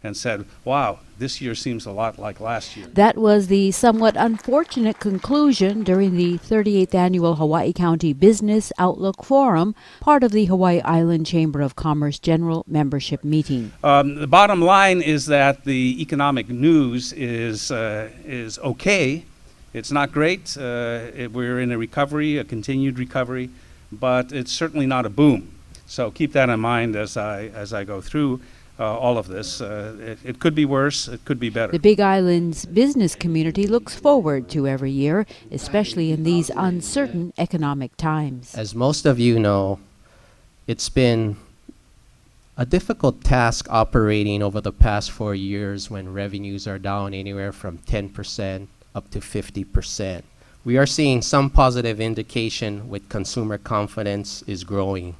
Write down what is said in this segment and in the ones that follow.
and said, wow, this year seems a lot like last year. That was the somewhat unfortunate conclusion during the 38th Annual Hawaii County Business Outlook Forum, part of the Hawaii Island Chamber of Commerce General Membership Meeting. The bottom line is that the economic news is okay. It's not great. We're in a recovery, a continued recovery, but it's certainly not a boom. So keep that in mind as I go through all of this. It could be worse, it could be better. The Big Island's business community looks forward to every year, especially in these uncertain economic times. As most of you know, it's been a difficult task operating over the past 4 years when revenues are down anywhere from 10% up to 50%. We are seeing some positive indication with consumer confidence is growing.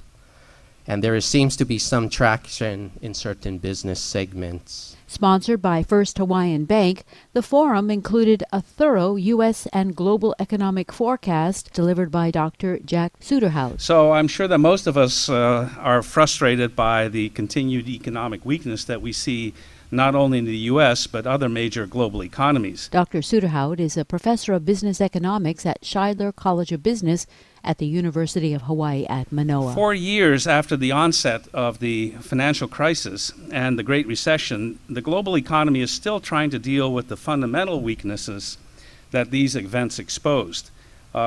And there seems to be some traction in certain business segments. Sponsored by First Hawaiian Bank, the forum included a thorough U.S. and global economic forecast delivered by Dr. Jack Suderhout. So I'm sure that most of us are frustrated by the continued economic weakness that we see not only in the U.S., but other major global economies. Dr. Suderhout is a professor of business economics at Scheidler College of Business at the University of Hawaii at Manoa. 4 years after the onset of the financial crisis and the Great Recession, the global economy is still trying to deal with the fundamental weaknesses that these events exposed,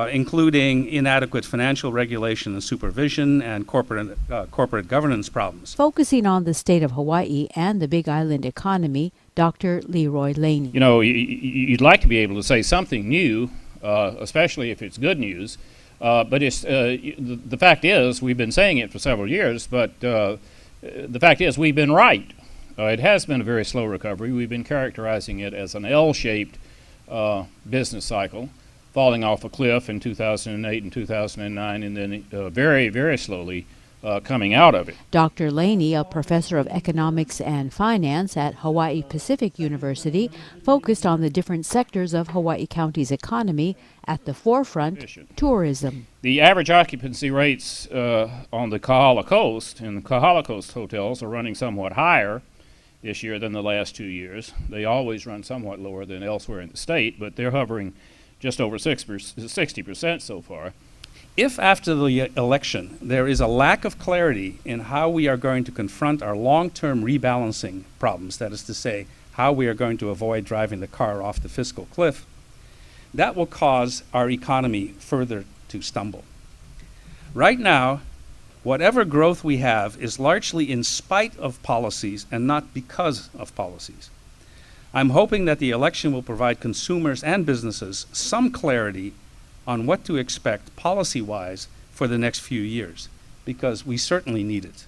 including inadequate financial regulation and supervision and corporate governance problems. Focusing on the state of Hawaii and the Big Island economy, Dr. LEROY Laney. You know, you'd like to be able to say something new, especially if it's good news. But it's, the fact is, we've been saying it for several years, but the fact is we've been right. It has been a very slow recovery. We've been characterizing it as an L-shaped business cycle, falling off a cliff in 2008 and 2009, and then very, very slowly coming out of it. Dr. Laney, a professor of economics and finance at Hawaii Pacific University, focused on the different sectors of Hawaii County's economy, at the forefront, tourism. The average occupancy rates on the Kahala Coast and the Kahala Coast hotels are running somewhat higher this year than the last 2 years. They always run somewhat lower than elsewhere in the state, but they're hovering just over 60% so far. If after the election there is a lack of clarity in how we are going to confront our long-term rebalancing problems, that is to say, how we are going to avoid driving the car off the fiscal cliff, that will cause our economy further to stumble. Right now, whatever growth we have is largely in spite of policies and not because of policies. I'm hoping that the election will provide consumers and businesses some clarity on what to expect policy-wise for the next few years, because we certainly need it.